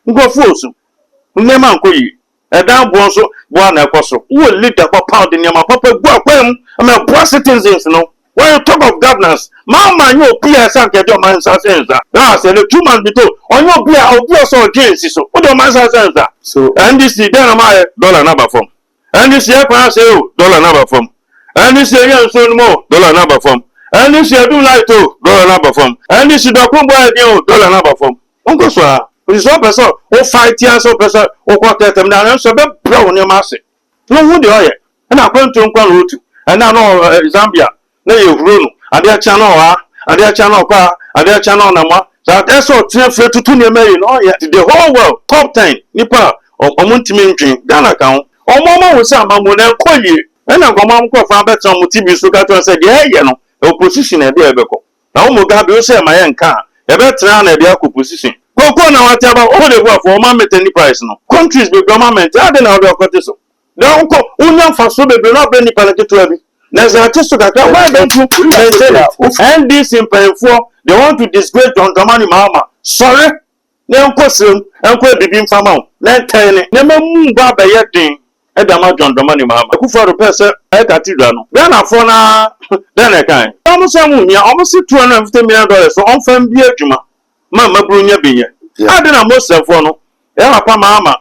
Go force. Neman koyi. A down bonso, one apostle. Who will lead the pound in your papa? Go when I'm a poor citizens, no. When you talk of governance, Mama, you peer sank at your man's sense. Now, say the 2 months before, on your beer, I'll be also against so. What your man's sense that? So, and this is then my dollar number from. And this year, I say, dollar number from. And this year, so more, dollar number from. And this year, do like to, dollar number from. And this is the Kumba, dollar number from. Uncle Swa. Is one person, or 5 years of person, or quarter them down, so that brown your master. No, who the oil, and I went to Uncle and I know Zambia, no, you've run, and their channel, and their channel car, and their channel number, that's all 3 to 2 million, oh, yet the whole world, top 10, Nipa, or Muntimin, Ghana account, or Mama was some when I call you, and I'm going to find better on TV, so that I said, yeah, you know, opposition at the Ebeco. Now, Mugabe say my own car, a better than a opposition. Koko na whatever all the work for moment any price no countries be government I don't know the cost na unko unya faso be no be ni panake to abi na za testo kaka why don't you say that and this in for they want to disgrace John Dramani Mahama sorry na unko sem unko bibi mfama na ten na mamu ba ba yedin e da ma John Dramani Mahama ku for person e cathedral no na for na then e kan almost am nya almost $250 million so on fam bi adwuma Mama Brunya Binya. I didn't most of one. Papa Mama,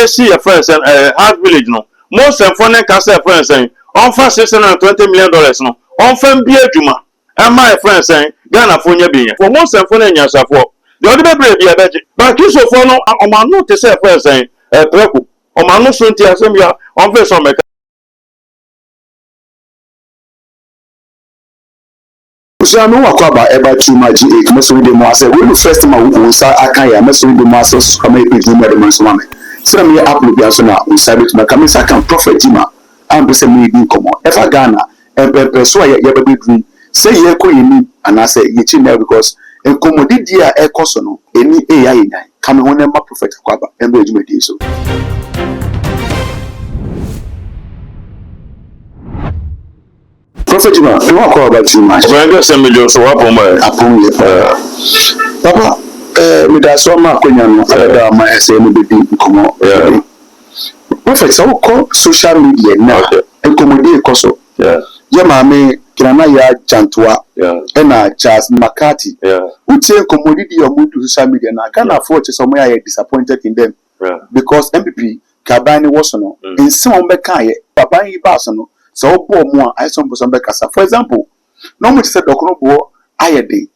see a friend and Heart Village. No, most of one Castle friends saying, on for $620 million. No, on Fem Juma. And my friend saying, Ghana for Binya. For most of one in your support. The other baby, I bet you. But you so follow on my note to say, friend saying, Preku, on my note to assembly on face on my So no wakaba eba chuma G8 meso de mo ase we first time we sa akaya meso de mo ase so kama e juma de manso mame sira me upload ya so na we sabe to kama sa kan prophet jima am be se me bi komo efa Ghana so ya be bedru say ye ko yini ana say ye chi na because enkomodidi a ekoso no eni e ya yin kama ho na ma prophet kwaba embe juma di so Prophet Jima, you want to call about Jima? When I say million, so what upon Papa, me da so ma konya no ada ma ese no bebi komo. Prophet, so call social media now. Enkomodi ekoso. Ya ma me kirana ya Jantua. Na Charles McCarthy. Uche enkomodi di omudu social media na Ghana for some are disappointed in them. Because MPP Kabani was no. In some be kan ye, Baba yi ba so no. So, more I some Kasa. For example, no much said Dokunobo Ayade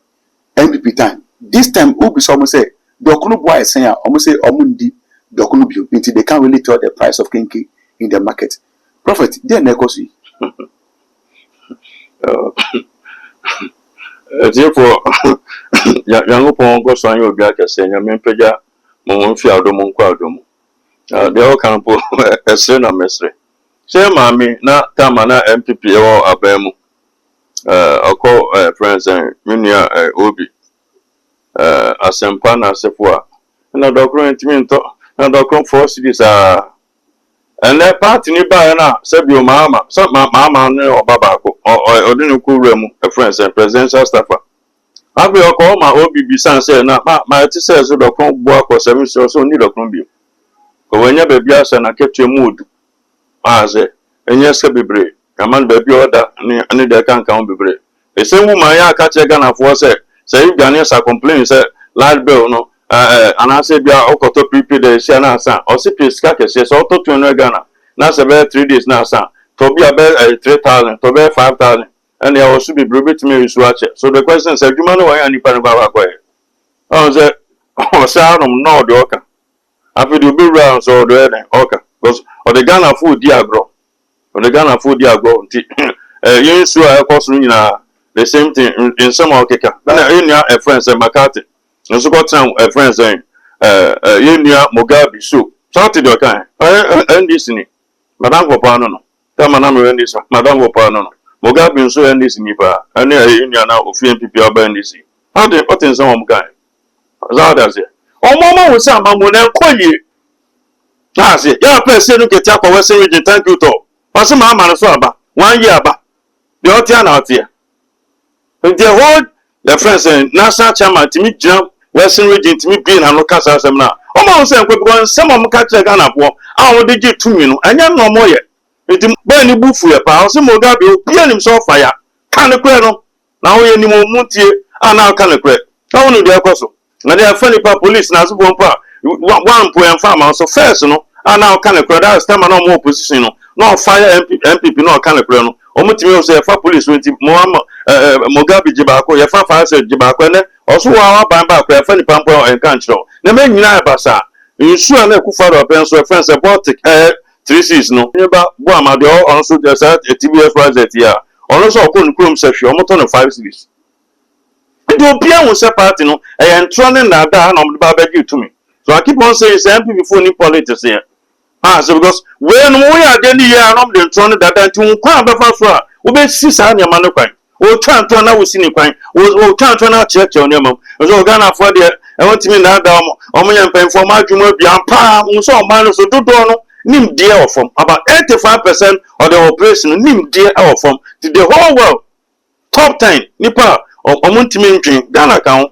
MPP time. This time, Ubi so say Dokunobo is saying almost say Omundi Dokunobu until they can't really tell the price of kinky in the market. Prophet, they're negotiating. Therefore, young upon goes on your back as saying, I mean, Peja, Monfiado Monquadum. They all can put a sinner mystery. Say, Mammy, not Tamana MPP or Abemu. I'll call friends and Minia Obi. Asempana Sephora. And a document and document for cities are. And that party nearby now, said your mamma, some mamma or Babaco or Odinu a friends and presidential staffer. I will call my Obi Bisan say, now my says the document work or 7 so need a Columbia. But when you baby and I kept your mood. As and yes, be brave. Come on, baby, order, and they can't count be brave. The same woman I catch a gun for say if Ghanaians are complaining, say, light bill, no, and I say, be a to prepaid the Shana son, or CP Skakes, yes, auto to Ghana. Now, about 3 days now, son, to be about 3,000, to be 5,000, and they also be brave to me, watch it. So the question is, you man, why any Panama? Oh, say, oh, sound of no, the Oka. After you be round, so the Oka. Because or the Ghana food diagro. Or the Ghana food diagro. You sure I cost the same thing in some okeka. Then you a friend say McCarthy. And so got some a friend saying you Mugabe so. Started your kind. And this ni. Madame Popano. Tell Madame this. Madame Popano. Mugabe so and this nipa. And you now of people about this. How they put in some guy. How does it? Oh, Mama was some Mamma call you. I say, yeah, person who get up for Western region, thank you to. Pass my man so about 1 year back. The Otian out here. The whole the friends and national chairman to me jump Western region to me being a local seminar. Omo say because some of catch Ghana po a dey get 2 million anya no mo ye enti ba ni bufu ye pa so Mugabe opia nim so fire kan kure no na wo ye ni mo mutie ana kan kure na wo no dey akoso na dey afani pa police na so bon pa one point farm so first no ana kan kure that time na mo opposition no fire MPP no kan kure no omo timi o say fa police enti Mugabe jibako ye fa say jibako ne oso wa ban ba kure afani pa mpo en kan chiro na me nyina basa nsu ana ekufaro penso friends Baltic 36 no nyeba bo amade on so just TBS project ya ono so ko nkrom sehwe omoto no 5 series ndi opia won se party no e ntro ne na da na omde ba beji to me so I keep on saying say MPP for ni politics here so because when we are dey here na omde ntro ne da da nti nkwa befa so a wo be si sa nya ma no kwan o twa ntro na wo si ni kwan o twa ntro na cheche on yamam so Ghana for there e want me na da omo nya mpa informa adwuma bi ampa nso o man so dodo no nim dear of from about 85% of the operation nim dear of from to the whole world top 10 nipa omuntimi ntwen Ghana kan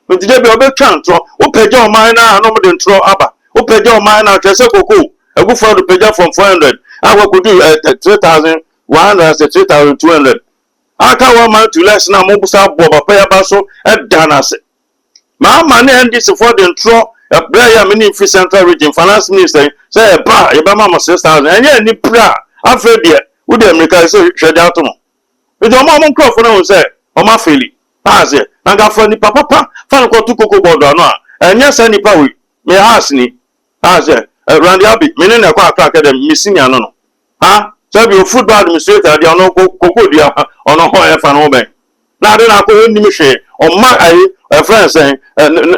o ti dey be obetwa ntro o peja o man na no mo de ntro aba o peja o man na twese koko egufo do peja from 400 awa could do 3100 say 3200 aka wa man to less na mo busa bo papa ya ba so e dana se ma ne ndisi for the ntro Braya mini free central region finance minister say ba ye ba mama 6000 enye ni pra afedie wo de America say hwede atomo e do mo crop na won say o ma feli say na ga for ni papa fa no ko tu koko bodo no a enye say ni pa we me house ni say Randy Abi mini na kwa academy misinia no say be football administrator dia no koko dia ono ho e fa no ben na de na ko ni mi hwe o ma ai friends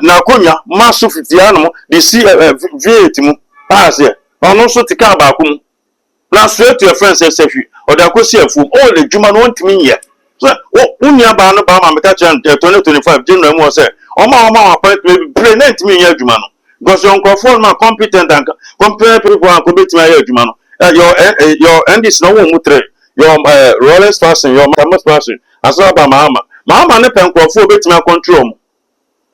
na konya maso fitia no de si V8 mu say ono so tika ba ko mu na straight to your friends say hwi o da ko si afu o le djuma no ntimi ye so unia ba no ba ma me ka chan 2025 January mu say o ma appointment be na ntimi ye djuma no because your microphone ma competent and competent people and competent ye djuma no your NDC no wo mu tre your Rolex fashion your Thomas fashion aso ba mama ne penkrofo betimi control mu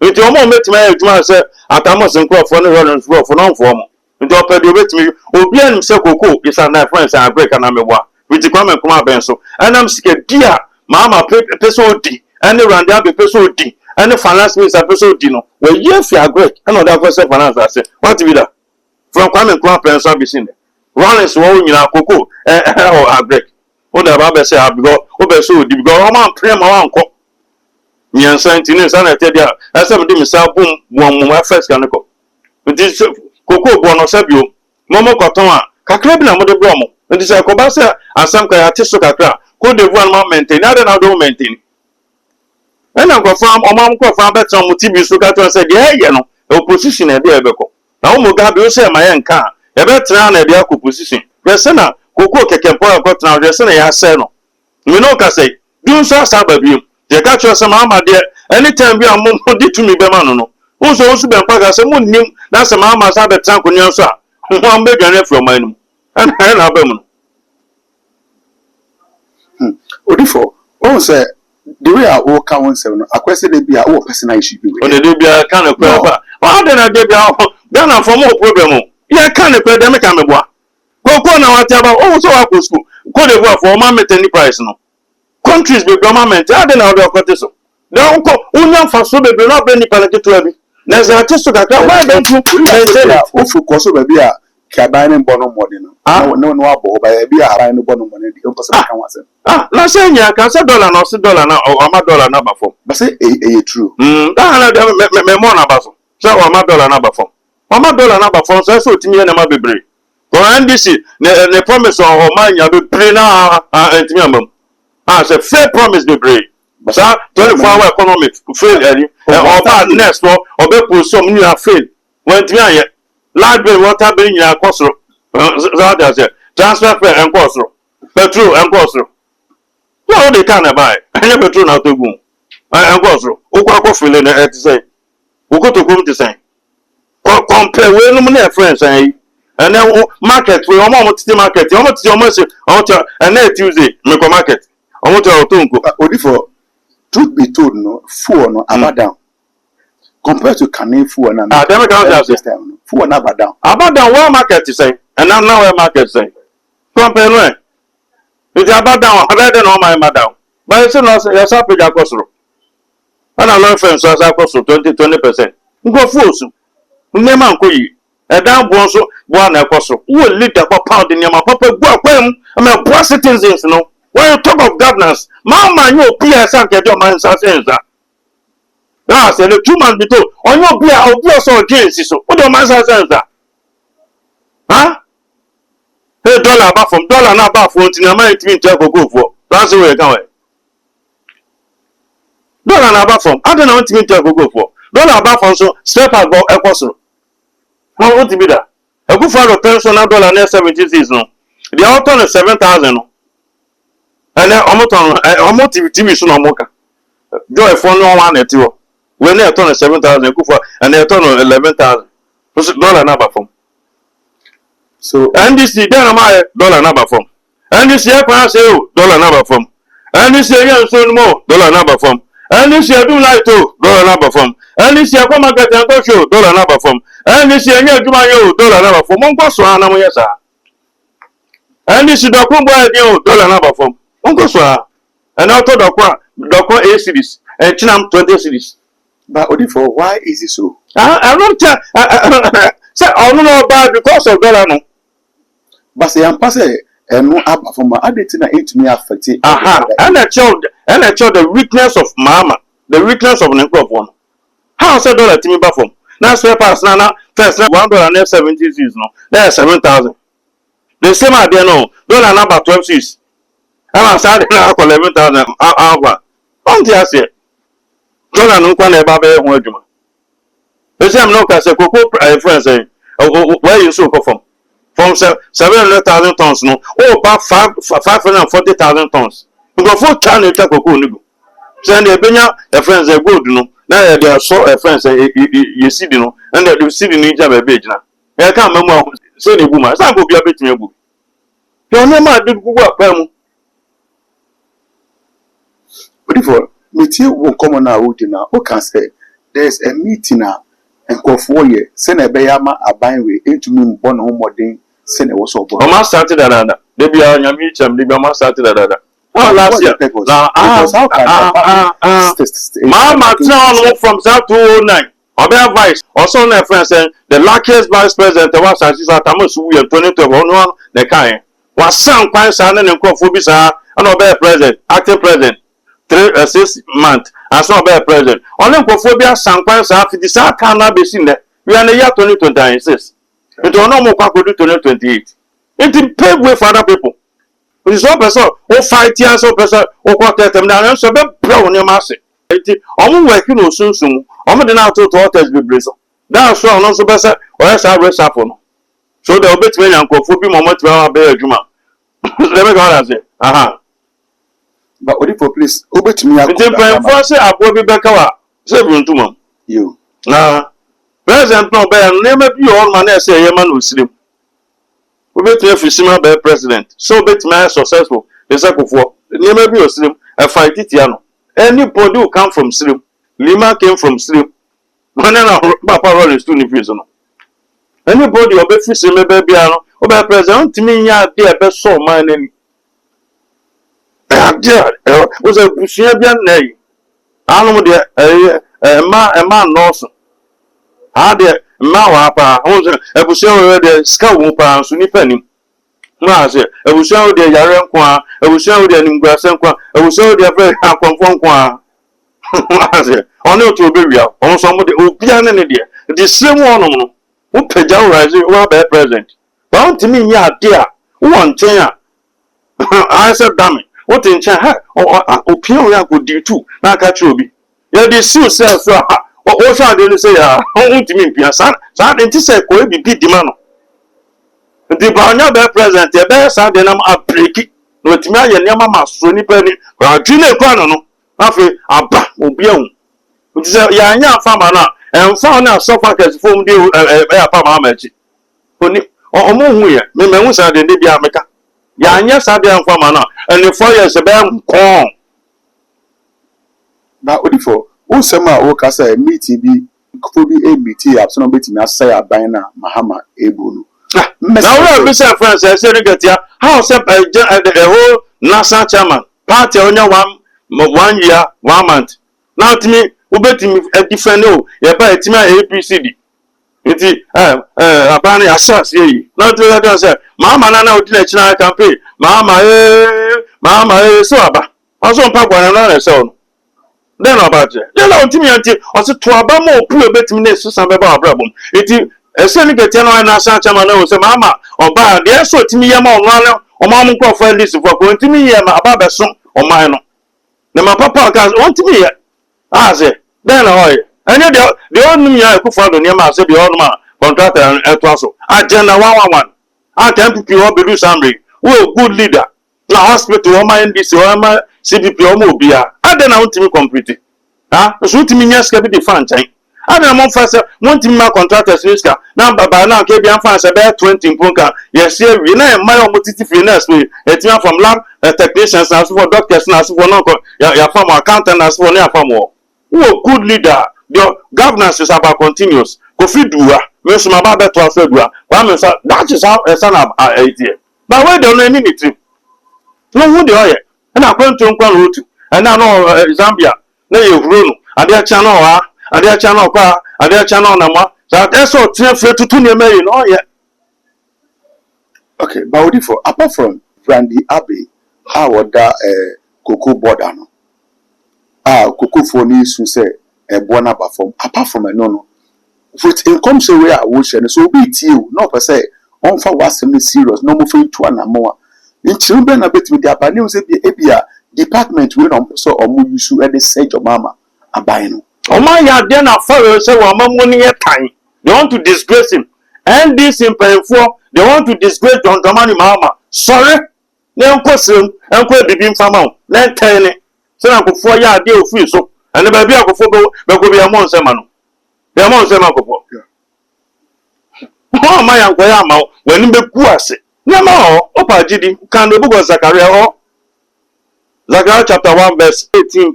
nti omo betimi adwuma se atamos nkrofo ne Rolex nkrofo no mfo mo nti opedi betimi obi anim se koko is an friends and break na mebwa with kwame kuma ben so anam sike dia mama person di any Randy be person di any finance minister person di no we ye fi agree and other person finance say what be that from kwame kuma ben so be seen Rolex wo nyina koko or agree o da ba be say because o be so di because o man pray ma wan ko nyansa ntini sa na tedia asem de misa bom mo first kan ko nti koko bo no sabio momo koton a kakra bi na mo de bro mo nti say ko ba say asam ka ya tiso kakra ko de vu an ma maintain na de na do maintain ena ko fam o ma ko fam beton mo tibi so ka to say de ye no opposition e de e be ko na o Mugabe o say ma ye nka e be tra na e de opposition yes na koko kekempo ko tra yes na ya say no me no ka say dun so asaba bi je ka cho say ma de anytime bi am mo di to me be ma no unso be mpa ga say mo nim na say ma sa be tra ko nyan so a ho am be dwane from man mu na ba mu Odifo o say the way I walk on seven akwese de bia o personal issue bi o de bia kan ko ba o de na de bia da na for more problem ya kan ko de me ka me boa ko na wata ba o so wa ko school ko de boa for ma metani price no countries be government ya de na o ko so na ko unya fa so be no be ni pala ketu abi na za tiso ka why don't you say that o focus so be bia ka ba ni bono mode no no abo ba ya bia ara ni bono mode di o ko so kan wase na say nya kan say dollar na o ama dollar na ba fo ba say e true da na me mo na ba so say o ama dollar na ba fo so timi na ma bebre ko NDC ne promise o ma nya bebre na entimi amam say fair promise bebre sa 24-hour economic fail eri or bad next or be put some new fail when timi aye large bill water bill nya kosoro so that say transfer fare en kosoro petrol en kosoro no dey can buy any petrol na to gun en kosoro o kwa fail na et say o ko to come to say compare we no na friends ayi and then market we o mo titi market o mo titi o mo say o to na Tuesday me ko market o mo to o to nko Odifo truth be told no phone no about down compared to Kane Fu and Dem can say Fu and Abadan. Abadan where market is say and now where market say. Compare no. It's Abadan rather than all my madam. But it's not yes up with Jakosro. And I learn friends as I cost 20%. Go fools. Neman Kui. A down bonso, one apostle. Who will lead the pound in your papa go when I mean, poor citizens, you know. When you talk of governance, Mama, you Pia Sanka, your man's answer. I said, the 2 months before, on your beer, I'll be also against so. What do man's answer? Huh? Hey, dollar about from dollar now about 14, I might mean to go for. That's the way I go. Dollar now about from, I don't know what to mean to go for. Dollar about from so, step out go apostle. How want to be that? A good for a pension dollar next 70 season. The outcome is 7,000. And then almost TV soon on Mocha. Joy for no one at you. When they turn 7,000, good for and they turn 11,000. Dollar number from. So, And this is my dollar number from. And this year, I say, dollar number from. And this year, so more dollar number from. And this year, do like to dollar number from. And this year, come and get a show dollar number from. And this year, you do my dollar number from. Uncle Swana, yes, and this is the Kumba dollar number from Uncle Swana. And I told the 8 cities and Chinam 20 cities. but Odifo, why is it so? I don't tell. Say, I don't know about because of dollar. No. But say, I'm passing and no abba from my additina into me affected. Aha, and I showed the weakness of Mama, the weakness of an one. How say dollar to me back from? Now, spare pass now, first $1 next 70 cents, no, there's 7,000. The same idea, no, dollar number 12 cents. I'm starting now for 11,000 hour. Don't you say? Dollar no can ever be one juma. The same no can say, Coco, friends say, where you so from? From 700,000 tons, no, oh, about 540,000 tons. You go for China, Coco, Nigo. Send the Benya, the friends are good, no. Now they are so a friend say you see the no, and you see the ninja baby now. I can't remember say the woman. Some go be a bit me book. You know my did go up. But if meeting won't come on out now, who can say there's a meeting now and go for you, send a bayama a buying way into me one home more day, send a was so born. Mama started that. They be on your meet and Mama started that. Oh, last year. Mama Town from South 209. Other vice, also my friend saying the luckiest vice president was as is at Amos we are 2021. The kind was some kind signing and cophobia and obey president, acting president, 6 months, and so obey president. Only cophobia, some kinds of the South cannot be seen there. We are in the year 2026. It will no more do 2028. It paved way for other people. It is all person who 5 years old person who quarter them down so be brown your master. I'm working on soon. I'm the now to waters be blizzard. That's why I'm not so better or else I rest up on. So they'll bet me and coffee moment to our bear Juma. Let me go and say, aha. But Odifo, please, over to me. It's in force, I will be back out. 7 to mom. You. President no bear, name up you all man, say, Yaman will sleep. We bet you if you see my bear president. So bet me successful. The circle for name up you sleep. I fight it, Yano. Anybody who come from sleep. Lima came from sleep. When I Papa Rolling Stone in prison. Anybody obey fishing, maybe obey president to me, ya dear best so my name. Was a Bushiabian nay. I know a man Norson. Had a Mawapa, a Bushia the Scout Sunny Penny. Master, a Bushia de Yaranqua, a Bushia de Nimgrasanqua, a Bushia de very Aquanqua. Only to be real, on somebody who piano idea. It is same one who pay down rising or bear present. Bound to me, ya dear, one chair. I said, damn it, what in chair or Pionia could do too, like a chubby. Yeah, this still says, what shall they say? Only to me, Piazza, so I didn't say, could be beat the man. The Banya bear present, the bear side, then I'm break it. With me, and your mamma, Sonny Penny, or Junior Crono. After Abba will be on. Which is a young farmer now, and found out so far as form deal a pamamachi. Only or more here, Memon said the Libya America. Yanya Sabian farmer now, and the 4 years a bam corn. But Odifo, who summer work as a meeting be Could be a BT, absolutely, I say a banner, Mahama, Ebunu. Now, we say, friends, I said, how the whole NASA chairman, party on your 1 year, 1 month. Now, to me, who bet me a different no, you buy it me APCD. It apparently assess ye. Not to let us say, Mamma, Nana, China campaign, Mamma, so about. Also, Papa, and another son. Then about it. Then I'll tell me until also to Abamo, poor bet me next to some problem. It is a senator and a Sanchaman knows a mamma or bad. Yes, so to me, a man or mamma for this for going to me, a babason or mine. Then my papa can want to me yet. I say, then I. And the only I could follow near my said the old man, contractor and Eltwaso. I general 111. I can't pick you up with somebody. Oh, good leader. Now, hospital, or my NBC, or my CPP, or Mobia. I don't want to be complete. Ah, so to me, yes, can be the fun time. I don't want first, one team my contractors, Niska. Now, by now, KBM fans about 20 in Punka. Yes, here, we know my own motive finesse. It's from lab technicians, as for doctors, as for no, your farm accountant, as for near farm. Oh, good leader. The governance is about continuous. Kofi Dua, Miss Mababa to us, that is how a son of idea. But where don't any need to? No, who the oil? And I went to Uncle Root, and I know Zambia. No, you run. Are there channel, are there channel car, are there channel number? That's all 10 to 20 million. Oh, yeah. Okay, but for apart from Brandy Abbey, I would cocoa border. Cocoa for me, to say. A bona perform apart from a no. With income so where I wish and so be you, not per se, on for what's serious, no more for 2 and more. In children a bit with the Apanews ABA department will on so or move you at the sage of Mama, a bino. Oh, my, then I follow so money at time. They want to disgrace him. And this in paying for, they want to disgrace John Domani Mama. Sorry, they don't question and quit the beam from out. Let tell it. So I could 4 years deal free so. And the baby I go for be a month man. Be a month man go. Oh my uncle Yama when you be kuase. Nyama opa jidi can the book of Zachariah or Zachariah chapter 1 verse 18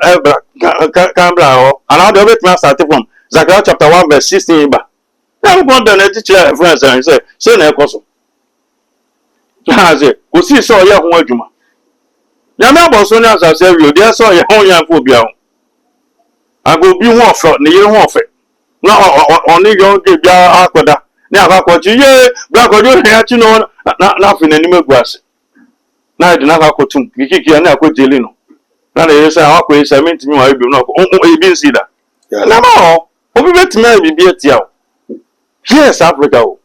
Cambra or and how the wait start from Zachariah chapter 1 verse 16 ba. Now go down the teacher friends and say na ekoso. Ha say go see so ye ho adwuma. Nyama bo so na as say we dey so ye ho yan fo bia. I go be one for the year one for no only young give ya akoda na akwachi ye black ojo here chi no na fi nani megwase na de na akotum kiki na akojeli no na dey say akwa e cement mi wa bi no e bi nsida na ma obi betime bi etia yes Africa o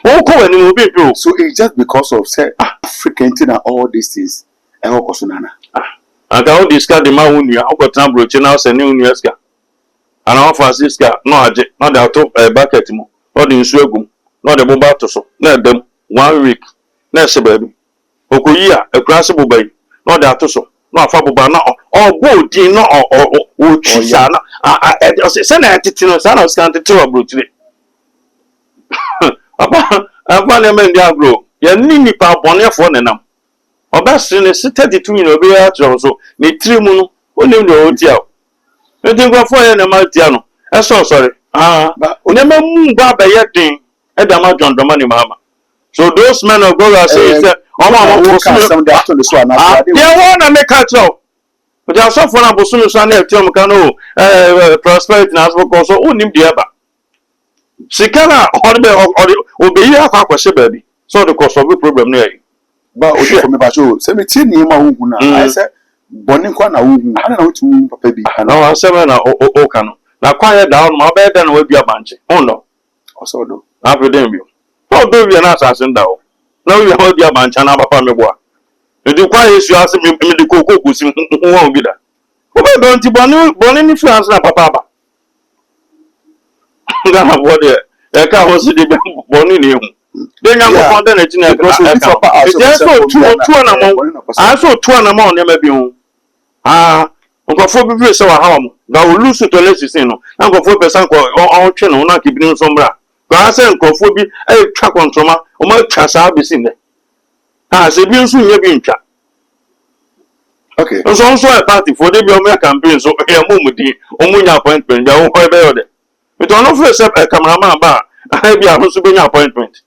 ko wani mo bi o so it's just because of say African thing and all these things e ho kosunana and how discard the man who I got time broaching now sending Unieska. And our Francisca, no, not the top bucket, not the Inswegum, not the mobile to so, let them 1 week, next baby. Okuya, a grassable baby, not the Atoso, not Fabuba, or both, or Chisana. I send a titino, son of Scanty to a brute. Upon a parliament, Diablo, your Nini pa bonnet for them. Obasine se 32 no be atro so ne trimu no onim de otia o nti go for na matia no e so sorry but onema mu ba ba yedin e da ma dwondoma ni mama so those men of God are saying say omo wo some dey after the so na they want make atro but they so for na bosumu so na e tiom kan o prosperity na so ko so onim de eba sikana obeyi akwa kwese baby so the cause of the problem no e ba o for me ba so say me tie ni ma hu na I say boni kwa na hu ana na otu papa bi na wa say na o ka no na kwa ye down ma ba da na wa bia banche no o do na predem bi o do bi na asase nda o na wi ha bia banche na papa me boa ndi kwa yesu ase me di kokoko kusi hu wa obi da o be don ti boni ni France na papa ba nga na bo de e ka ho si de boni ni hu then you go find the Nigeria because we talk about two na mo aso two na mo na bi hu nkofo bi bi se wa ha mo ga o lose to let's say no nkofo person ko on twe no na kibini so mbra ga se nkofo bi e twa kontroma o ma twa sa bi sin de se bi nso nye bi ntwa okay so e party for dey bi o me campaign so e mo mudi o mu nya appointment ja o ho e be yo de It will not face a cameraman bar. I be a also being appointment.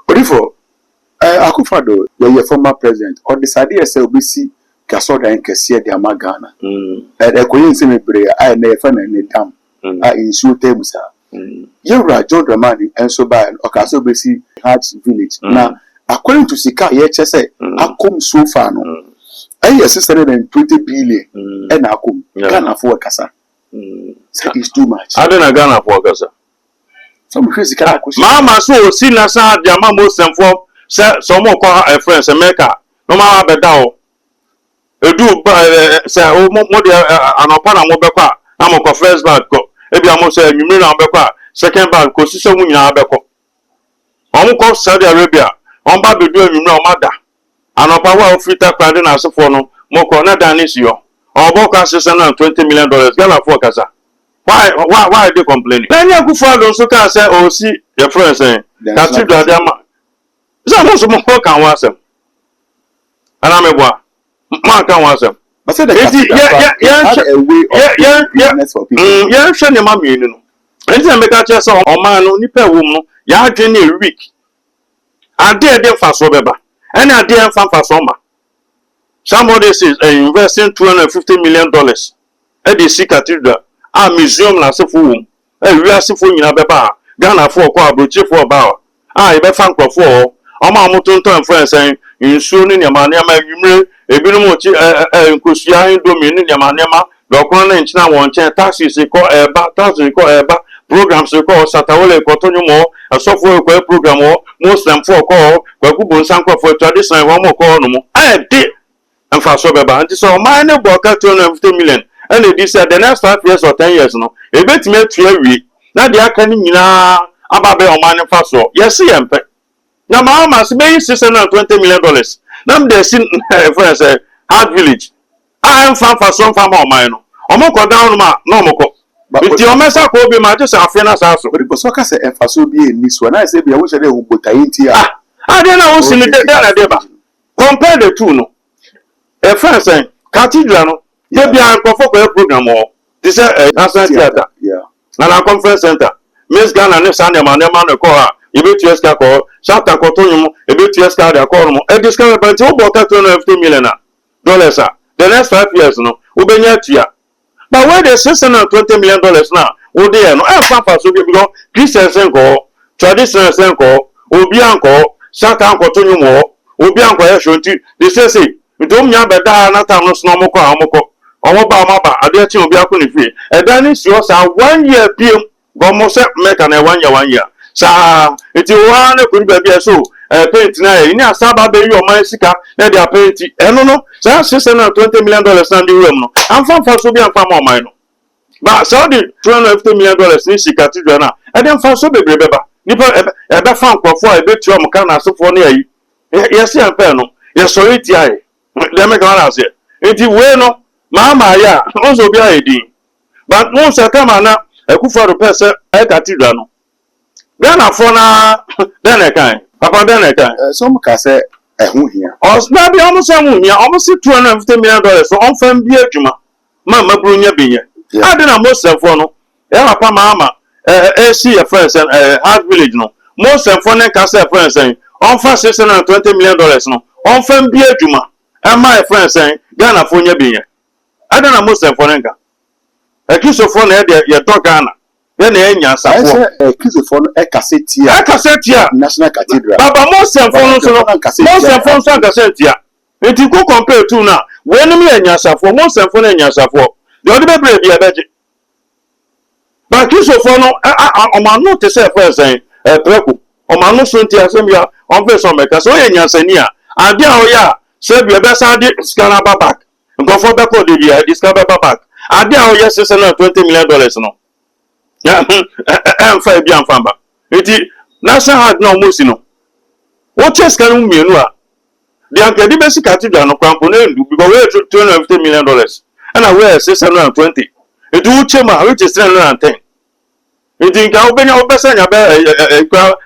Odifo, Akufo-Addo, your former president, or decided SLBC Kasoda and Kessia de Amagana. And a coincident, I never and dam. I insult them, sir. You're John Dramani and so by Okaso BC Hearts Village. Now, according to Sika, yes, I come so far. I have 620 billion and I come Ghana for Casa. That is too much. I don't know Ghana for Casa. Some physical question. Mama, so see Nasa, Jama Muslim for some more call a friend, America. No matter better. A do say, oh, more an opana Mobeka. I'm a first bad go. Ebi amo say you mean Abekwa second band ko sise mu nyina abekọ omo ko Saudi Arabia on ba be do enwumre o mada anopa wa ofita kwade na asefo no mo ko na dan isi yo obo ka sise na $20 million Ghana for kasa why they complaining then Akufo-Addo so ka say o si your friend say cathedral dey ma so mo so mo kan wa asem ana meboa ma kan wa asem. But say the yeah, share your mammy, you know. And then make a chess on man, nipper woman, ya journey week. I dare for Sobeba, and I dare fan for summer. Somebody says investing $250 million at the Sea Cathedral, a museum as a fool, a real fool in Abeba, Ghana for Quabruchi for about. I be fan for Oma Mutunto friends saying, in soon in your man, Ebinumochi nkosia indomini nyamanema dokron na nchina wonche taxis ko eba taxis ko eba programs ko satawole ko tonyomo asofo ko program o muslim for ko kwakubo nsanko for traditional wo mo ko no mo de amfa so beba anti so man ne boka 250 million and they said the next 5 years or 10 years no ebetime atua wi na de aka ni nyina ababe o man fa so yes yempe na mama se be $620 million. Nam de sin friends Hard Village. I am fan for some farm on mine. Omoko down ma no moko. But the omesa ko be ma just afena saso. But because soka say enfaso bi eni so na say be we say dey ubota yinti a. I dey na won sin dey na dey ba. Compare the two no. E friends cathedral no. Dey bi an kofo ko program o. This National Theatre. Yeah. Na conference center. Miss Ghana ne Sunday man no ko ha. Ebetu eska ko shata ko tonyu ebetu eska da ko no e discover but o boka $250 million dollars the next 5 years no ubenya tua but where the $620 million now o dey no e fa so because Christians go traditionals go obi anko shata anko tonyu mo obi anko e shonti they say ndom nya beda na tam no sno mo ko amoko omo ba ma ba ade chi obi akoni fie e dan ni si o sa 1 year pm go mo se make na 1 year sa eti wane kuri bia so paint na e ni asaba be yo man sika na dia paint eno no sa $620 million na di room no amfa fa so bi amfa ma man no ba sa di $250 million ni sika cathedral na e dem fa so bebre beba nipa e be fa nkofo e be tu am kan asofo na yi yes ampa no ye sorry ti ai dem me kan na se eti we no ma ya onzo bi ai din but no se kama na Akufo-Addo pese e cathedral no Ghana for na then kind. Papa then kind. Some can say ehun hia. Os na bi almost $250 million so on fam bi adwuma. Ma brunya binye. Ade na most for no. E papa mama see your friends Hard Village no. Most for na can say friends on fa $620 million no. On fam bi adwuma. E my friends Ghana for nya binye. Ade na most for na ka. Akiso for na ye to Ghana. Then enya safo Akufo no cassette National Cathedral baba most phone so cassette ya enti ko compare to na when me enya safo most phone enya safo the other be bia beje but Akufo no o ma no te say for say preko o ma no so nti asem ya on face on meka so enya sani a ade a o ya say bia be sa de scanner back ngofo be ko de bia discover back ade a o ya $620 million no ya fa bi amfamba eti national hard na omosi no wo chess kan mienu a de anka di basic cathedral no kwampo na ndu because we $250 million and we $620 eti wo chema which is $310 eti nka obenya obesa nya be kwa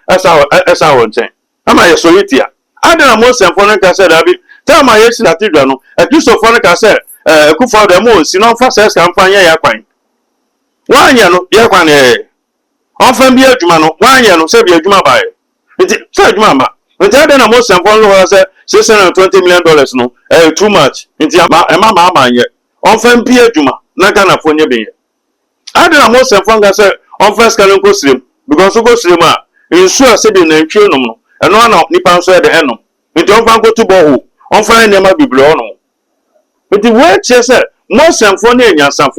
asa wonchen ama ye solitia adana mo semfo no ka se da bi tama ye cathedral no Akufo no ka se Akufo-Addo mo si no fa ses kan fa nya ya kwan One year no, Yakwane. Often be a Jumano, 1 year no, say be a Juma by. It's Jumama. But I don't know most and follow us $620 million no, too much. It's a mamma yet. Often be a Juma, Nakana for your being. I don't know most and follow say on first can go slim because you go slim. You sure said in the children and one of Nippon said the enum. It don't go to Bohu. On fine never be blown. But the word says, most and funny and Yasan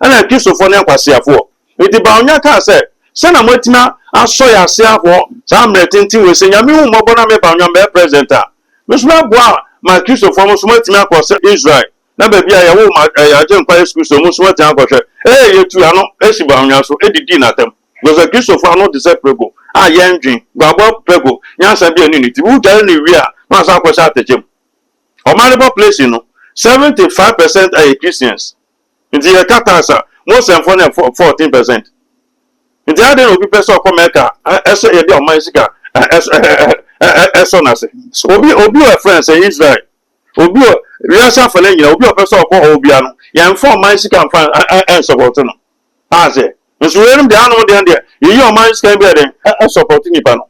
and I kiss of funny and Passia for. With the Baunyaka said, Sana Motina, I saw ya say for some letting we say, Yamu Mobona Baunyam presenter. Miss Mabwa, my kiss of almost Motina was Israel. Never be a woman, I don't quite excuse almost what I got. Hey, you two are not Esibanya, so Eddie dinner them. Was a kiss of not the prego. Ah, Yanjin, Gabo Prego, Yansa be an unity. Who tell me we are, Massa was at the gym. Or Malabo place, 75% are Christians. In the Catasa, most and 14%. In the other people saw Comeka, as a deal, Mysica, as soon as Obi a friend say Israel. Obi, we are suffering, Obi a person called Obiano, Yan for Mysica and supporting. I say, Miss William, the animal down there, your minds can be a supporting Ipano.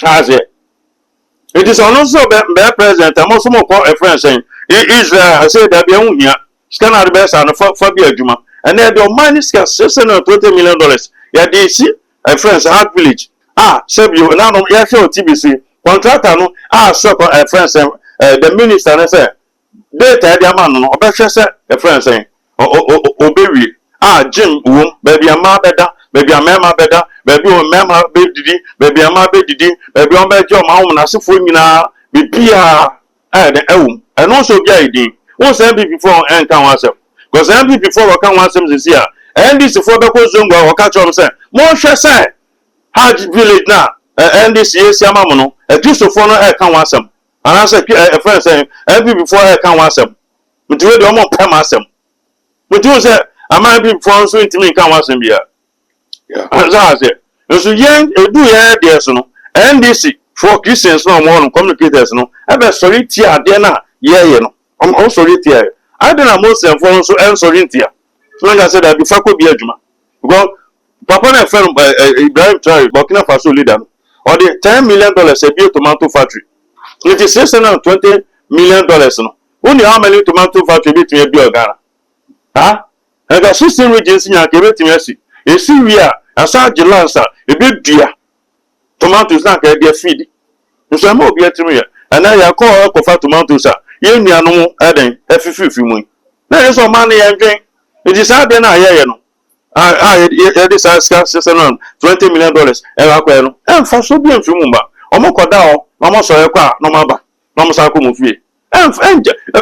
I say, it is also bad president. I'm also more a friend saying, Israel, I said that the here, scan out the best and Fabia Juma, and then the money is $620 million. Yeah, they see a friend's hard village. Ah, save you now, yeah, show TBC, contractor, no, so a friend saying, the minister, and I say, they tell the man, or better say, a friend saying, Obery, Jim, baby, a ma better, baby, a mamma better, baby, a mamma baby, baby, a ma baby, baby, on bed your mom, and I see for me now, be Pia, and also Gay. What's MP before and can oneself? Because MP before can oneself this year. And this is for the Zunga or catch on say. More shall say. Hard village now. And this year's Yamamono, a juice of honor can oneself. And I said, a friend saying, MP before I can oneself. But you don't want to myself. But you say, I might be before so to me can oneself here. Yeah, as I said. So young, do ya, dear son. And this for Christians no more communicators no. I bet sorry, tia, dear now. Yeah, you know. I'm also here. I don't know most and for so answer in here. So like I said, that before could be a Juma. Because Papa and a friend Ibrahim Traore, Burkina Faso leader, or the $10 million a beer tomato factory. It is $620 million. No. Only how many tomato factory between a beer Ghana? Ah? And the 16 regions in your Quebec, you see, we are as a Jelansa, a bit dear. Tomatoes not get their feed. So I'm over to me. And I call up for tomatoes. You know, adding a few. There is all money and drink. It is out there now, yeah, no. I decided $20 million. And for so being from Mumba, Omokodao, almost a car, no maba, no Sako Mufi. And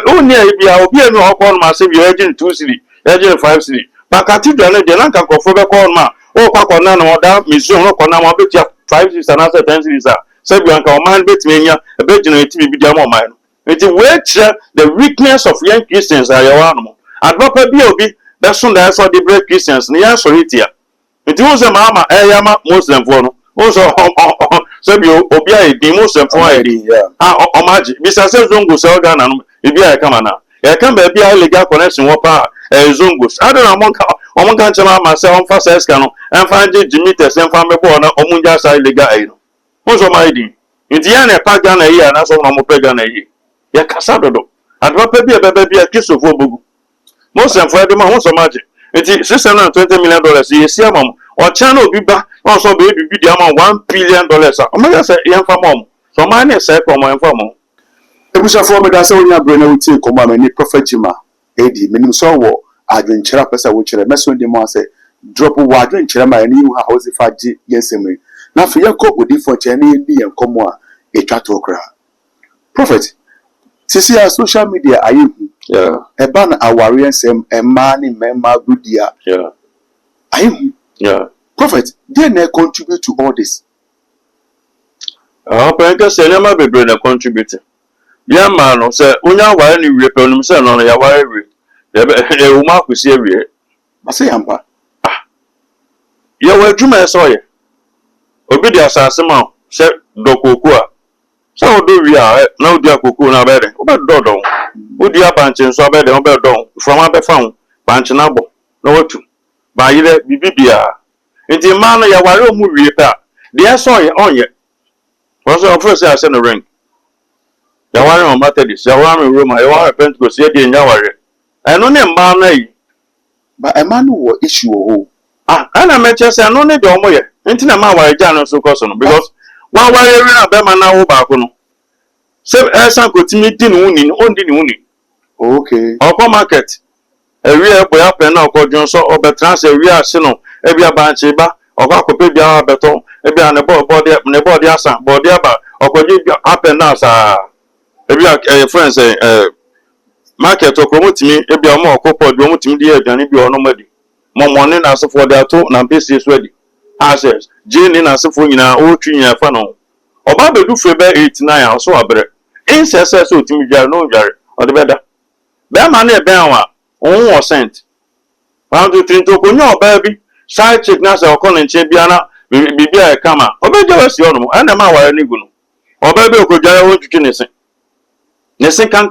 only I'll be no call myself, your agent 2 city, agent 5 city. But Cathedral, the Lanka for the call ma, oh, Paconano, or that, Miss John, Conama, bet you 5 cities and answer 10 cities. Sabianka, or man, bet me, a bet you know, it will be Jamo mine. It is where the weakness of young Christians are your animal. And what be that's soon that's what the brave Christians near Soritia. It was a mama, Ayama, Muslim for no. Also, Sabio, Obia, the Muslim for Omaji. Mr. Zungus, Elgan, if you are coming now. I can be a legal connection, Wapa, Zungus. I don't know among Kanchama, myself, first Escano, and find Jimitas and family born Omunja side legal. Also, my dear. In the end, a pagan a year, and that's all I'm a pagan a year. Ya Casado. And what be a kiss of Wobu. Most and for the man was a magic. It is $620 million. You see, mom, or channel Biba also baby be the amount $1 billion. Omega said, young for mom. So mine is said for my informal. The Busha former that's all your brain will take command any prophet Jima. Eddie, meaning so war. I drink Cherapesa, which I mess with the man say, drop a wide drink Cherama and you house if I did, yes, me. Now for your cook with different any be and come on a catocra. Prophet. Sisi ya social media ayi eba na aware nsem ema ni mema gudia ayi prophet they na contribute to all this Penka say na ma bebre na contribute ya ma no say onya aware ni wie pe no say no ya aware wie e wo ma kwesi wie ma say ampa ya wa dwuma eso ye obi di asase ma say dokoko a so do we are now do akoko na bere obe dodon odi abanche nso bere obe don from abe found banche na bo na watu ba yire bibibia nti ma no ya ware mu wie pa de so onye also of course I send a ring ya ware on Methodist ya ware Roma ya ware Pentecost ya de nya ware eno ne ma na yi ba e ma no wo issue o ana meche say no ne de omo ye nti na ma ware ja no so koso no because one ware ri na be ma na wo ba ko no se esan ko timi di ni wuni on di ni wuni okay okọ market ewi e boya pe na okọ jun so obetrans ewi ase no e bia ba nche ba okọ akope bia beto e bia ne body asa body aba okọ ji happen na sa e bia friends market okọ mutimi e bia mo okọ pod mo mutimi di aduane bi ono madi mo money na so for that to na pese so adi access je ni na so for nyina o twi nyina fa no oba bedu fe be 89 so abre incess so timi dware no dware o de beda be ma na e ben wa on was sent pound to 3 to konyo oba bi side check na se okọ nche bia na bibia e kama obeje wasi ono mo ana ma ware ni gunu oba be okojare won twitwi ne sen kan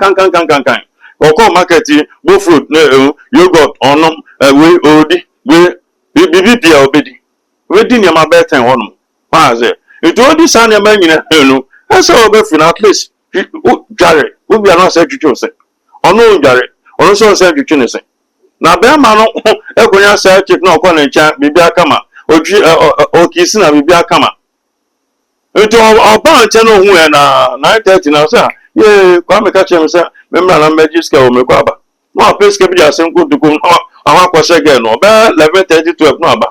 okọ market go fruit na yogurt onom we odi we bibia obedi we di ne ma beten hono ma ze it odi san ne ma nyina enu ese oba fi na at least jare we bia na se twitwi se ono jare ono so se twitwi ne se na be ma no ekonya se check na okọ na ncha bibia kama oji okisi na bibia kama eto oba nche no hu e na 9:30 na so ye kwa me ka chem se me mra na magiska o me kwa ba no peske bi asen ko dukum awa ko se ge no be 11:30 12 no aba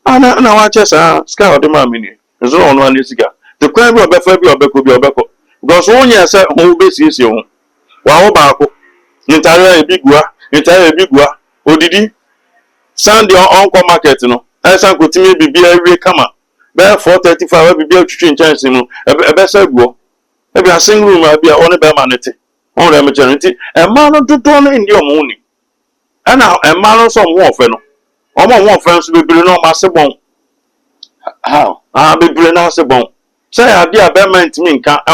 ana wa che sa ska o de ma mi ni zo ono ani sika the kwa bi obefa bi obeko because onye se ho be siesie ho wa ho ba ko ntare ebigua odidi Sunday on come market no esan ko timi bibia ewie kama be 4:35 bibia twitwi nchance no ebe sa guo e bia sing room abia one be ma nete on re me chere nti e ma no dodo no ndi omo ni ana e ma no so mo ofe no omo ofe so bibire no ma se bon how bibire na se bon say abia be ma ntimi nka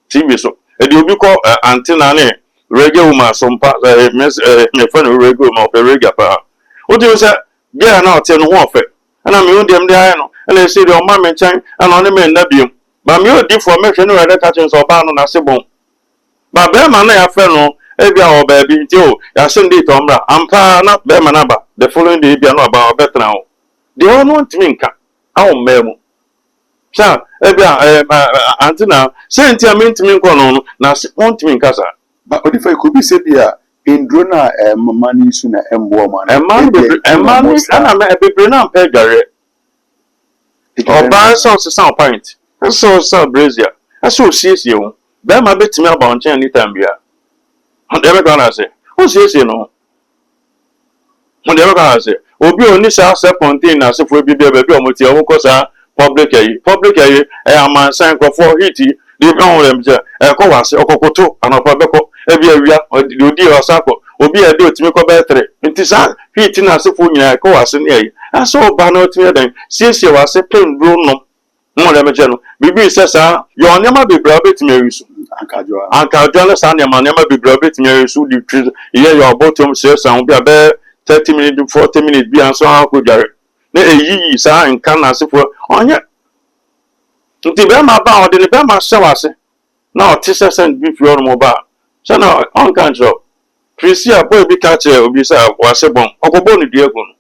TV so e di obi ko antenna ne reggae woman sompa me friend reggae woman of reggae pa o ti say dia na o te no ho ofe ana me o dem dia no ana say de o ma me chan ana o ne me na biem ba me o di for me hwe no rede ka chen so ba no na se bon ba be ma na ya fe no e bia o ba bi nti o ya se ndi to mra ampa na be ma na ba the following day bia no ba o betra o de o no ntimi nka awo memu sa e bia antina se nti a me ntimi nko no na se on ntimi nka sa ba odi fa ko bi se bia indro na mama ni su na embo ma na emma ni ana me bebre na mpa dware oba so sound point so brazier so siesie wo be ma betimi aba on chen anytime bia de me ka na se o siesie no mo de me ka na se obi oni sa contain na se fo bibia be o mo ti o ko sa public ayi aman san ko for hit de on dem je ko wase okokoto anopa beko e bia wia odi o sako obi e de otimi ko betre nti sa hit na se fo nyina ko wase ne ayi aso ba na otimi den siesie wase pen bro no mo dem je no bibi se sa yo nyama bebra betimi awisu ankadwa na sa nyama bebra betimi awisu di ye yo bottom se sa obi abe 30 minutes 40 minutes bi anso akọ dware na eyiyi sa nka na asefo onye nti be ma ba ode ne be ma sewase na o tise send bi fi onu ba so na on kan jo prisia boy bi ka che obi sa wase bon okobo ni die gun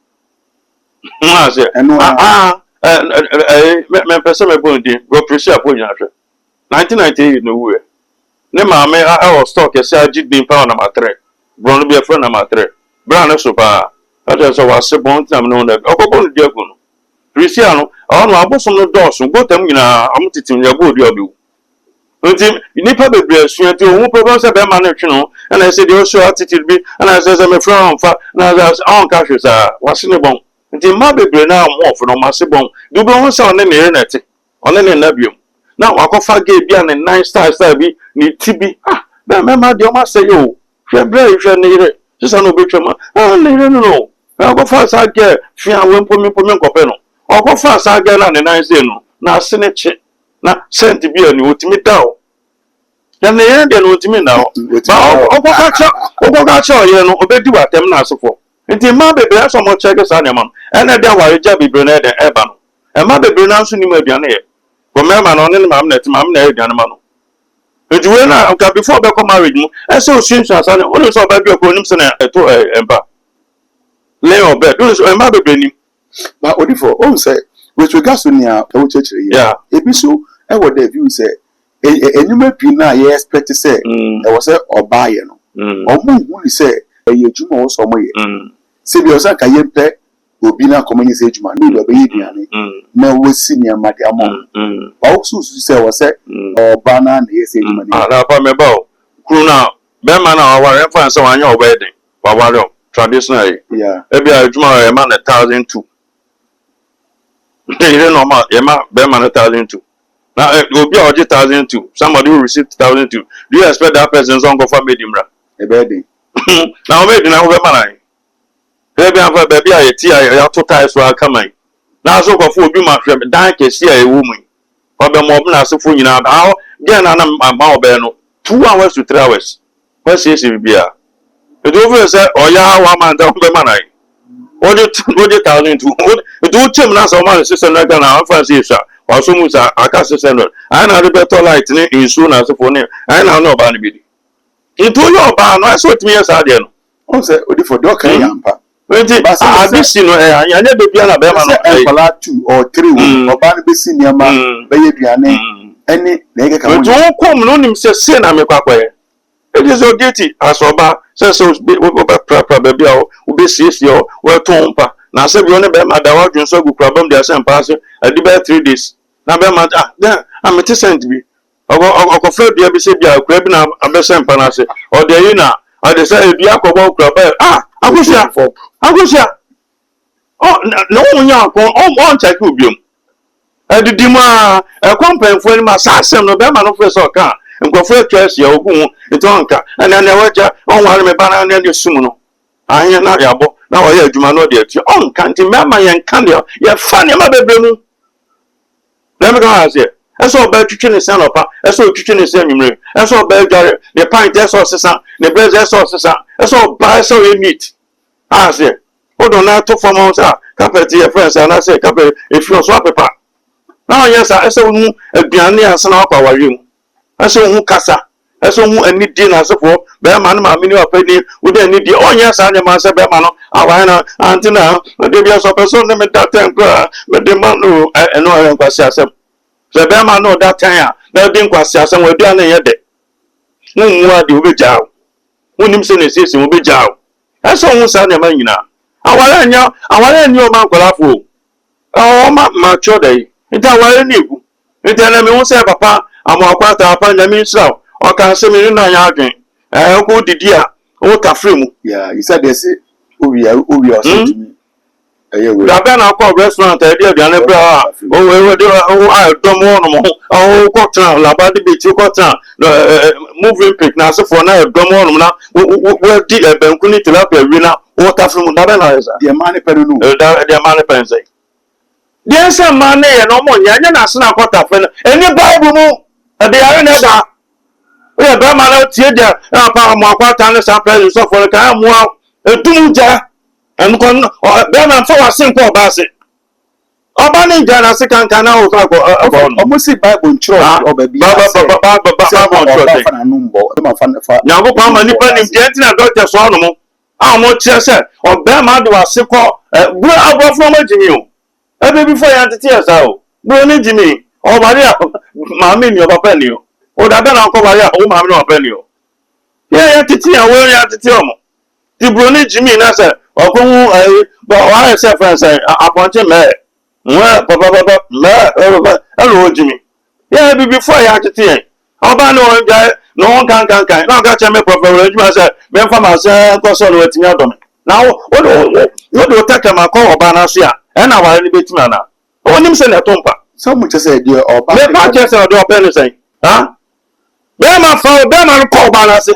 na se me pese me bon die go prisia boy nya hwe 1998 no we ne ma me o stock e se agidin pa na matre bro no bi e friend na matre bra na so pa ata so wase bon tam no na okobo ni die gun prisia no no abosom no dọọsụ gotem nyina amutitim ya go odi obi nti nipa bebre suati ohun problem se be ma na twi no na se de o show attitude bi na se me from fa na on ka hwe sa wase ne bon nti ma bebre na mo of no ma se bon du bi ho se on ne ne nete on ne na biom na wakofa ge bia ne 9 star bi ni tibi be ma de o ma se yo hwe bre hwe ne ire se no betwa ma ne ire no wakofa sa ge fi awon pomi nkope no okofa sa ga na ne nan se no na asene che na sent bi ani otimi dawo ya ne de no otimi na ba okoka cha oye no obedi watem na asofo Nti ma bebre aso mo check sa ne mam. Ene de awareja bebre na de eba no. E ma bebre na nso ni mu aduane ye. Ko mema no ne mam na ti mam na aduane ma no. Nti we na nka before be come marriage mu, e se osunsu asa ne, wonu so ba bi ko nim se na eto emba. Lay your bed. Do so emba bebre ni. Ba odifo, o say with regards to nia e wo chechire ye. Yeah. Ebi so e wo dey view say enyuma pi na ye expect say e wo say oba ye no. Omo hu ni say e ye juma wo so mo ye. Se bi o say ka ye pe obi na komanyi say juma no do be ye duane. Na wo si nia ma de amo. Ba wo so say wo say oba na na ye say juma ni. Ah, na pa me ba o. Kru na be ma na aware fa say wanya oba den. Wa ware traditional. Yeah. Ebi a juma e ma na 1,002. You know, ma be ma na 1,002. Now, obi a 1,002. Somebody who received 1,002. Do you expect that person to go for medimra? E be dey. Now, maybe na we ma na. Ebi an fa baby a yeti a ya to ties so aka man. Na so ko fu obi ma hwem dan kesi a ewu mu. Obe mo na asefo nyina ba. Gen na ma obe no 2 hours to 3 hours. What say bibia? E do fe say oya wa man da be ma na. What 1,002. It do chem na so man 600 na fa say sha. Wa so mu sa aka 600. I na the better light ni insu na asefo ni. I na no ba ni bi. Into your ba no so timi yes ade no. O say odifo do kan yampa. Nti abisi no anya ne be bia na be ma no e 2 or 3 oba no be si niama be ye duane eni na ege ka mo. To kom no nim se na me kwakwaye. It is your duty as oba say so be pra be bia o be siesie o we tompa na se bi one be ma da wadun so gukura bam dia se mpa se adi be 3 days na be ma then am te sent bi okofa bia bi se bia akura bi na abese mpa na se o de yi na o de say bia akoba okura ba agusia oh no nya ko on check obiom adidi ma kompanfo ni ma sa asem no be ma no fe so ka nkofo atwas ya ogun eto nka na na waja on ware me bana na ne sum no ahia na yabo na wa ya adwuma no de ati on kan ti mema yen kan de ya fa ne ma bebre mu na me ka ase eso ba twitwe ne san opa eso twitwe ne san nwumre eso ba dware ne pint eso sesa ne bread eso sesa eso ba eso ye meat ase odo na to form on sa carpet ye friends na say carpet if you so paper now yes eso hu aduane asana akwa ware mu eso hu kasa eso hu ani di na sefo be ma no ma mini opani wo de ani di onya sa nya ma se be ma no awa na antina de bia so person ne me that time kwa me de ma no eno en kwasi asem se be ma no that time na de kwasi asem wo aduane ye de na nwu ade wo be jaaw wonim se ne sesi wo be jaaw eso hu sa nya ma nyina awara nya o ma nkolafo o ma mature dey nta awara ni egu nta na me hu se papa amakwata apa nyame nsraw o kan se me na nya adwen ko didi a o ka fremu yeah you said this owi o so to me we da be na ko restaurant e dey aduane bra o we dey o a dom won mo o ko tan la ba de bi ti ko tan moving pic na so for na e dom won na we di e banku ni tilapia wi na o ka fremu da be na esa the man pe no the man pe say the say man e no mo nya na se na kwata fe eni bible mu e dey are na da we be ma na tie dia na pa mo akwata ne sa president so for ka mo edum ja en kon be ma fa wasin ko ba se oba ni ja na se kan na o ka ko omo si bible ntro oba bi ba ntro na numbo ma fa nya go pa ma ni pa ni je ti na doctor so no mo a mo tie se oba ma de wase ko bu abo from ajimi o e be before ya tete esa o bu ni jimi o ba ri ma mi ni oba pa ni o da be na ko ba ya o ma mi no oba ni o ya tete ya we ya tete o mo ti bro ni jimi na se okunwu ba wa se friends aponche me nwa papa me elo jimi ya bi before ya tete oba no ja no kan na ga che me professor jimi se me fa ma se ko so no wetimi adom na wo do take ma ko oba na so ya e na wa ni betimi na onim se na tompa so mu che se de oba me pa che se do oba ni se ha be ma ko oba na se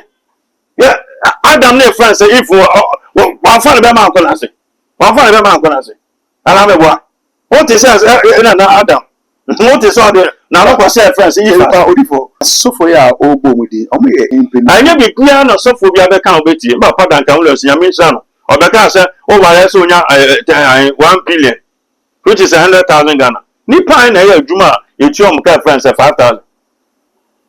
ya Adam ne friends if wa fa be ma ko na se wa fa be ma ko na se ala me bua what is na Adam what is all the na ro ko say friends if ka odifo so for ya ogbo mu di omo ye impeni anya bi bia no so for bia be kan obeti ma pada nkan wo le nya mi nsa no Obeka say over so nya 1 billion, which is 100,000 Ghana. Nipa na ya adwuma etu om ka friends 5,000.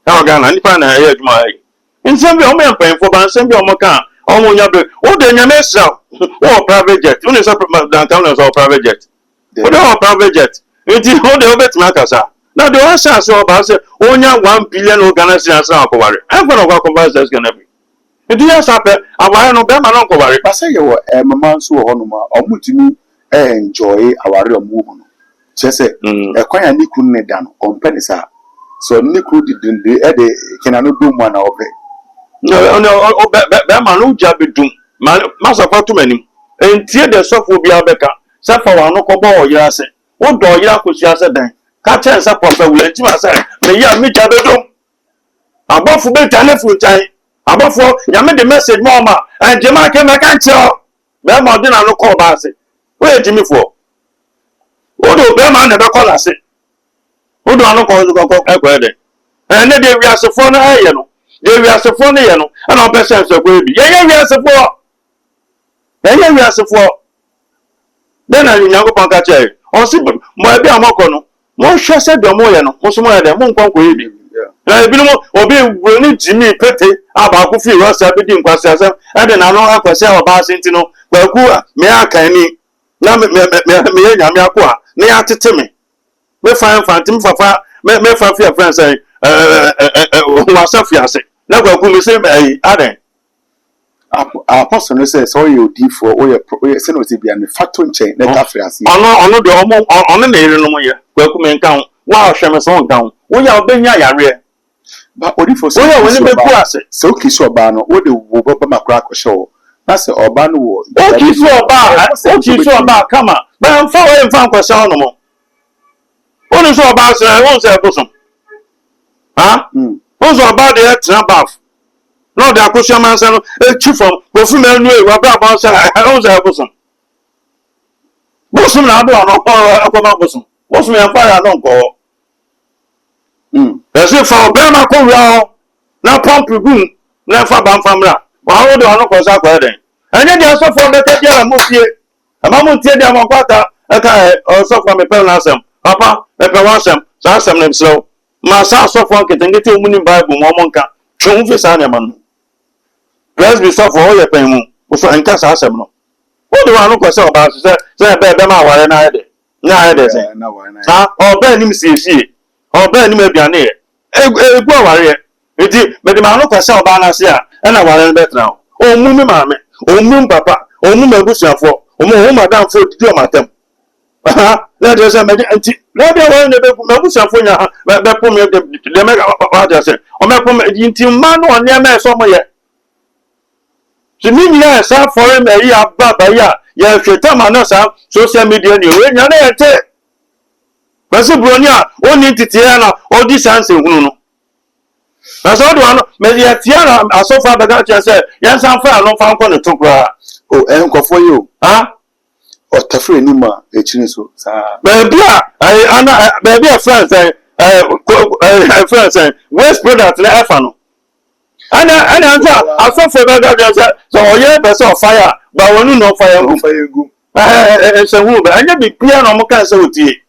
Ka Ghana nipa na ya adwuma ai. Nsem bi omo empan fo ban nsem bi omo ka omo nya be o de nya mesra o private jet. Uni so dan town so private jet. O de o private jet. Enti o de obetima akasa. Na de one chance o ba say onya 1 billion o Ghana cedis na akoware. I go no converse Ghana bi. Enti ya sape aware no be ma no akoware. Ba say ye wo mama nso wo hono ma omutumi enjoy aware omo ho no. Chese ekwan ya niku ne da no ompeni sa. So niku didinde e de kenano dum ma na ope. No be ma no ja bedum. Ma so fa to manim. Enti de sofo bia beka. Sa fa wa no ko bo oyira ase. Wo do oyira kosi ase dan. Ka chen sa profa wulanti ma say me ya mi ja bedum. Abofo be telephone tai. Abofo ya me the message mo ma. And ma ke me kan che. Be ma odina no call ba ase. Wo e jimi fo. Wo do be ma na be call ase. Wo do anu ko ekwe de. Ne de wi asefo na aye no. De wi asefo na ye no. Ana o person so ko bi. Ye wi asefo. Ye wi asefo. Den na nyango pan ka che. O si mo e bi amako no. Mo hwe se do mo ye no. Mo so mo ye de mo nkon ko ye bi. Na ebi no obi ni Jimmy pete aba ku fi wasa bi di nkwase asem. E de na no akwase a oba asenti no. Kwa ku me akan ni. Na me ye nyame akwa. Na ya tete me. Me fa fantim fafa me fa fi friends wasa fi ase na kwa ku me say aden apostle no say so you di for o say no say bia me factor nchen na ta fi ase ono de ono na ire no mo ye kwa ku me nkan wa hwe me so nkan wo ya obenya yare ba odi for so wo ni be ku ase so kiso oba no wo de wo baba makra akosho na say oba no wo o kiso oba kama ba mfa wo mfa nkwasa no mo onu so oba se won se bosom ha won so oba de etra baf no de akosha man se no echi from go fu me nu e wa bra ba se won se bosom na do no akoma bosom ya fa ya no nko ese fa be ma ko wi na pump gum na fa ban famra wa wo de ono ko sa kwa den enye de so for de te dia mo fie ama mo tie dia mo kwata e ka so for me pe na asem papa e pe wa asem sa asem na bislo ma sa so for ketengete mu ni bible mo mo nka twon fi sa na man praise be so for all your pen mu o so enka sa asem no o de wa no ko se o ba se be ma ware na ede se ha o be ni msiesie o be ni maduane egu aware eti be de ma no ko se o ba na se a na ware betra o mu mi ma me o mu papa o mu mabusuafo o mu madam fo didi o matem let us say anti let be one be mabusuafo nya be po me de me wa de say o me po inti man no ne me so mo ye Jimmy ya sa foreign me ya baba ya hweta ma na sa social media ni we nya na ye te basi bronya oni titiya na odi sanse hunu no na so do ano me ya tia na asofa daga che say yan san fa no fa nko ne to kra o enkofo yo ha o tafre ni ma e chini so sa baby ana baby friends friends waste product na efa no ana anta asofa daga che say so oye person fire ba wonu no fire gu se hu ba anya bi pia no mo kan se otie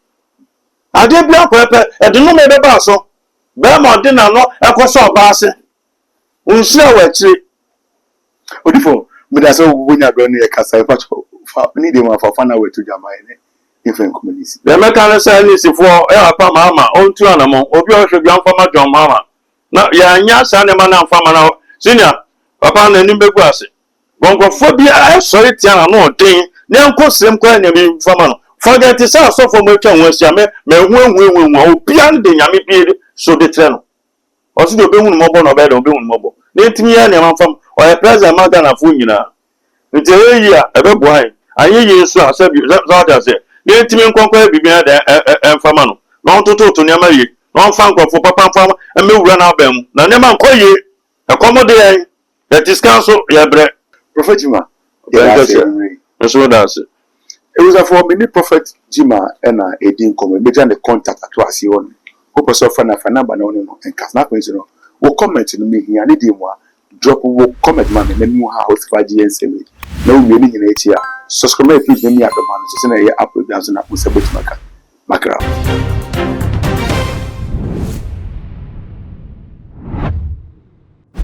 ade bia ko epe edunu me be ba so be ma de na no ekoso ba ase unsi awachire odifo me da so wonya bro ne kasa e fa ni de ma fa na wetu jamai ne different communities be me kan se ni sifo e apa mama ontu anamo obi o hwe bia mfa ma John mama na ya anya sa ne ma na mfa ma na senior papa na ni begu ase bonkofo bia e sori tia na no den ne nkosrem kwa na me mfa ma no forget it say so for me twa wansia me hu obi an de nyame bi so de tre no o si de obi hu no mobo no be de obi hu no mobo ne ntimi ya ne man fam o ya president ma Ghana fu nyina nti eyi a ebe bo han anye yesu asabi za say ne ntimi nkonkwa bibia de enfama no na ontoto ne ma ye na onfa nkofo papa mfa emewura na abam na ne ma nkoye ekomode yan that is council ya bre prophet Jima so that's it. It was for many prophet Jima and a din come major the contact at was on. Who was often a number no and cast not mention. Will comment to me here, I need him drop will comment man and then you house 5 GNC. na wo ni nyina etia subscribe please na mi adoma no se na ye upload dan so na mo se betima ka makra